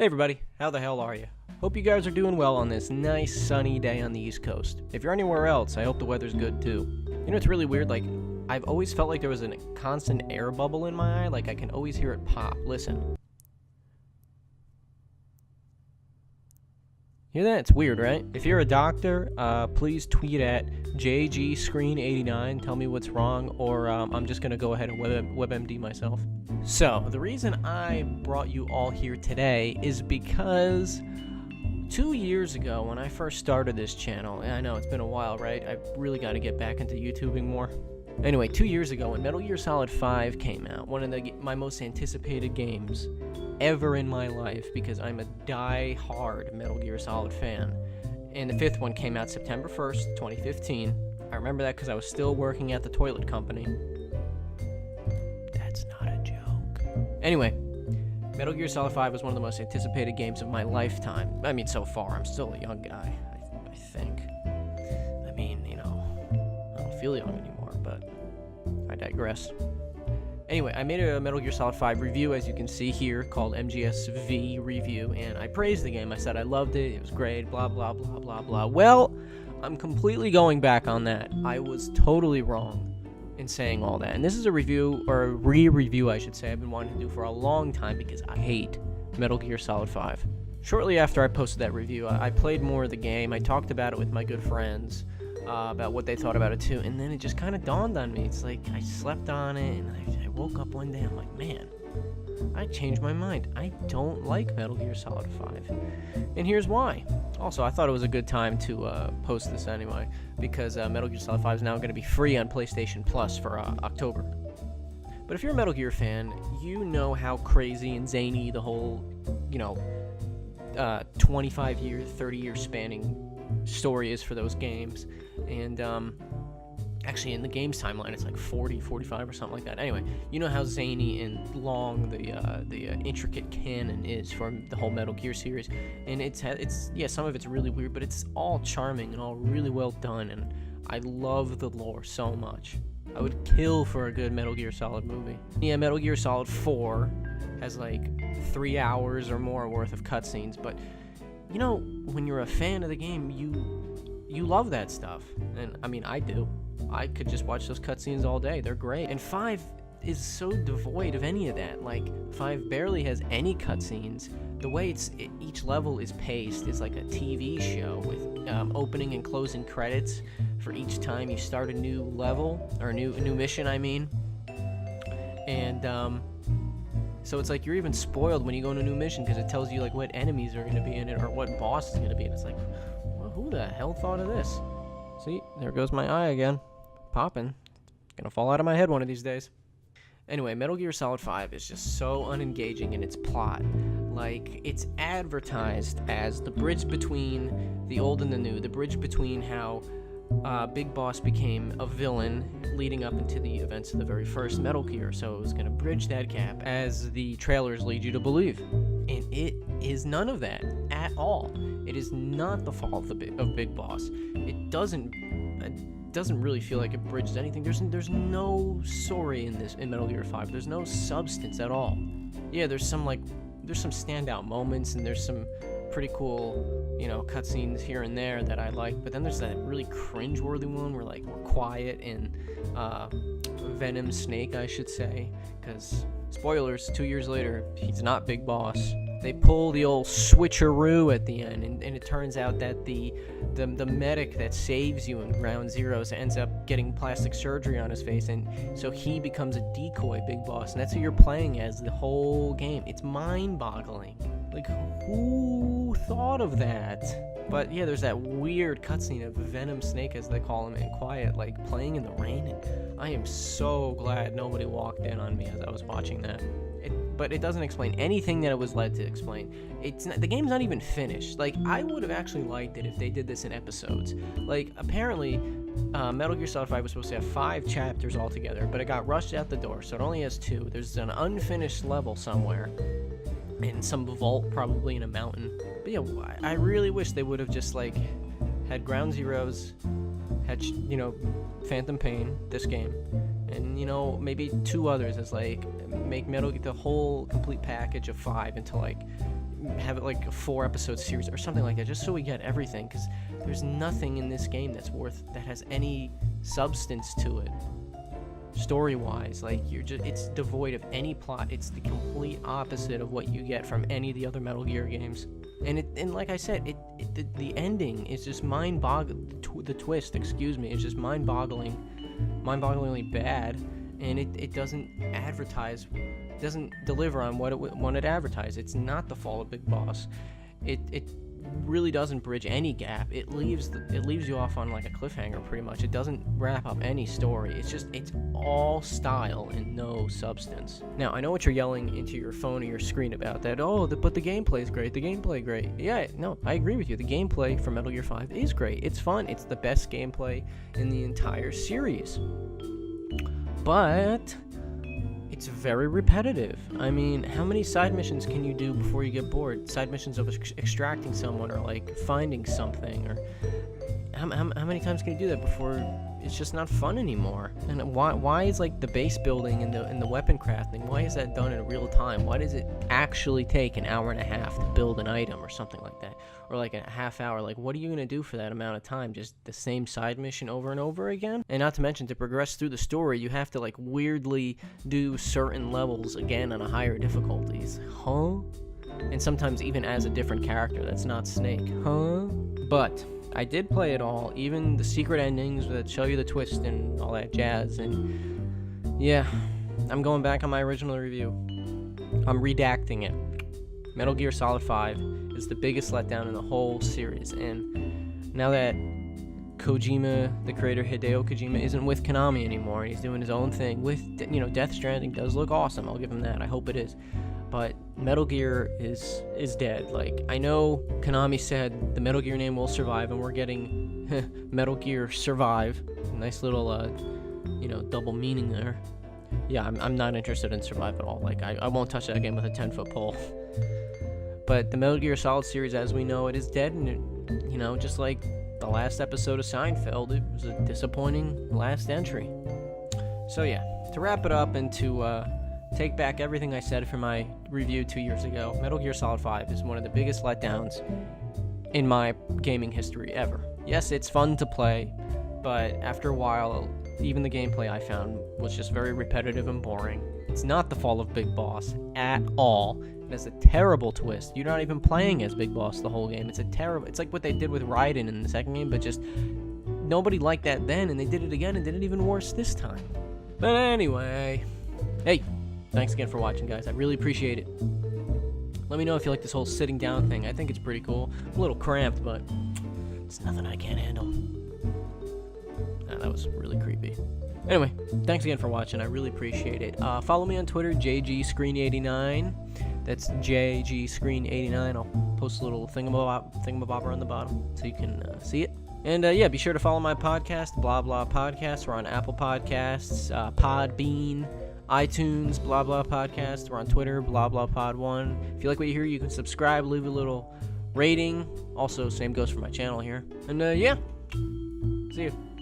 Hey everybody, how the hell are you? Hope you guys are doing well on this nice sunny day on the East Coast. If you're anywhere else, I hope the weather's good too. You know, it's really weird, I've always felt like there was a constant air bubble in my eye, I can always hear it pop. Listen. Hear that? It's weird, right? If you're a doctor, please tweet at JGScreen89, tell me what's wrong, or I'm just gonna go ahead and WebMD myself. So, the reason I brought you all here today is because 2 years ago when I first started this channel, and I know it's been a while, right? I really got to get back into YouTubing more. Anyway, 2 years ago when Metal Gear Solid 5 came out, one of my most anticipated games ever in my life, because I'm a die-hard Metal Gear Solid fan. And the fifth one came out September 1st, 2015. I remember that because I was still working at the toilet company. That's not a joke. Anyway, Metal Gear Solid 5 was one of the most anticipated games of my lifetime. I mean, so far, I'm still a young guy, I think. I mean, you know, I don't feel young anymore, but I digress. Anyway, I made a Metal Gear Solid 5 review, as you can see here, called MGSV review, and I praised the game. I said I loved it, it was great, blah, blah, blah, blah, blah. Well, I'm completely going back on that. I was totally wrong in saying all that. And this is a review, or a re-review, I should say, I've been wanting to do for a long time because I hate Metal Gear Solid 5. Shortly after I posted that review, I played more of the game. I talked about it with my good friends, about what they thought about it too, and then it just kind of dawned on me. It's like I slept on it, and I woke up one day, I'm like, man, I changed my mind. I don't like Metal Gear Solid 5. And here's why. Also, I thought it was a good time to post this anyway, because Metal Gear Solid 5 is now going to be free on PlayStation Plus for October. But if you're a Metal Gear fan, you know how crazy and zany the whole, 25-year, 30-year spanning story is for those games. And actually in the game's timeline it's like 40, 45 or something like that. Anyway, you know how zany and long the intricate canon is for the whole Metal Gear series, and it's some of it's really weird, but it's all charming and all really well done, and I love the lore so much. I would kill for a good Metal Gear Solid movie. Yeah, Metal Gear Solid 4 has like 3 hours or more worth of cutscenes, but you know, when you're a fan of the game, you love that stuff. And I mean, I do. I could just watch those cutscenes all day. They're great. And 5 is so devoid of any of that. Like, 5 barely has any cutscenes. The way each level is paced is like a TV show with opening and closing credits for each time you start a new level, or a new mission, I mean. And so it's like you're even spoiled when you go on a new mission, because it tells you like what enemies are going to be in it, or what boss is going to be. And it's like, well, who the hell thought of this? See, there goes my eye again. Popping. It's gonna fall out of my head one of these days. Anyway, Metal Gear Solid 5 is just so unengaging in its plot. Like, it's advertised as the bridge between the old and the new, the bridge between how Big Boss became a villain leading up into the events of the very first Metal Gear. So it was going to bridge that gap, as the trailers lead you to believe. And it is none of that at all. It is not the fault of Big Boss. It doesn't really feel like it bridges anything. There's no story in Metal Gear 5. There's no substance at all. Yeah, there's some standout moments, and there's some pretty cool, cutscenes here and there that I like, but then there's that really cringeworthy one where we're quiet and Venom Snake, I should say, because spoilers, 2 years later, he's not Big Boss. They pull the old switcheroo at the end, and it turns out that the medic that saves you in Ground Zeroes ends up getting plastic surgery on his face, and so he becomes a decoy Big Boss, and that's who you're playing as the whole game. It's mind-boggling. Like, who thought of that? But yeah, there's that weird cutscene of Venom Snake, as they call him, and Quiet, playing in the rain, and I am so glad nobody walked in on me as I was watching that. But it doesn't explain anything that it was led to explain. The game's not even finished. I would have actually liked it if they did this in episodes. Apparently, Metal Gear Solid 5 was supposed to have 5 chapters altogether, but it got rushed out the door, so it only has 2. There's an unfinished level somewhere, in some vault, probably in a mountain. But yeah, I really wish they would have just, had Ground Zeroes, had, Phantom Pain, this game, and, maybe 2 others as, make the whole complete package of 5 into, have it like a 4-episode series or something like that, just so we get everything, because there's nothing in this game that has any substance to it. Story-wise, like it's devoid of any plot. It's the complete opposite of what you get from any of the other Metal Gear games. And like I said, the ending is just mind-boggling. The twist, is just mind-bogglingly bad, and it doesn't advertise, doesn't deliver on what it wanted to advertise. It's not the fall of Big Boss. It really doesn't bridge any gap. It leaves you off on like a cliffhanger pretty much. It doesn't wrap up any story. It's all style and no substance. Now, I know what you're yelling into your phone or your screen about that. Oh, but the gameplay is great. The gameplay great. Yeah, no, I agree with you. The gameplay for Metal Gear 5 is great. It's fun. It's the best gameplay in the entire series. But it's very repetitive. I mean, how many side missions can you do before you get bored? Side missions of extracting someone, or like finding something, or how many times can you do that before it's just not fun anymore? And why is like the base building and the weapon crafting, why is that done in real time? Why does it actually take an hour and a half to build an item or something like that? Or like a half hour? Like, what are you gonna do for that amount of time? Just the same side mission over and over again? And not to mention, to progress through the story, you have to like weirdly do certain levels again on a higher difficulties. Huh? And sometimes even as a different character that's not Snake. Huh? But I did play it all, even the secret endings that show you the twist and all that jazz, and yeah, I'm going back on my original review. I'm redacting it. Metal Gear Solid 5 is the biggest letdown in the whole series, and now that Kojima, the creator Hideo Kojima, isn't with Konami anymore, and he's doing his own thing with, Death Stranding does look awesome, I'll give him that, I hope it is. But Metal Gear is dead. Like, I know Konami said the Metal Gear name will survive, and we're getting Metal Gear Survive. Nice little, double meaning there. Yeah, I'm not interested in Survive at all. Like, I won't touch that game with a 10-foot pole. But the Metal Gear Solid series, as we know it, is dead, and just like the last episode of Seinfeld, it was a disappointing last entry. So yeah, to wrap it up and to take back everything I said from my review 2 years ago, Metal Gear Solid 5 is one of the biggest letdowns in my gaming history ever. Yes, it's fun to play, but after a while, even the gameplay I found was just very repetitive and boring. It's not the fall of Big Boss at all. It has a terrible twist. You're not even playing as Big Boss the whole game. It's like what they did with Raiden in the second game, but just nobody liked that then, and they did it again and did it even worse this time. But anyway, hey, thanks again for watching, guys. I really appreciate it. Let me know if you like this whole sitting down thing. I think it's pretty cool. I'm a little cramped, but it's nothing I can't handle. That was really creepy. Anyway, thanks again for watching. I really appreciate it. Follow me on Twitter, JGScreen89. That's JGScreen89. I'll post a little thingamabobber on the bottom so you can see it. And yeah, be sure to follow my podcast, Blah Blah Podcast. We're on Apple Podcasts, Podbean, iTunes, Blah Blah Podcast. We're on Twitter, Blah Blah Pod1. If you like what you hear, you can subscribe, leave a little rating. Also, same goes for my channel here. And yeah, see you.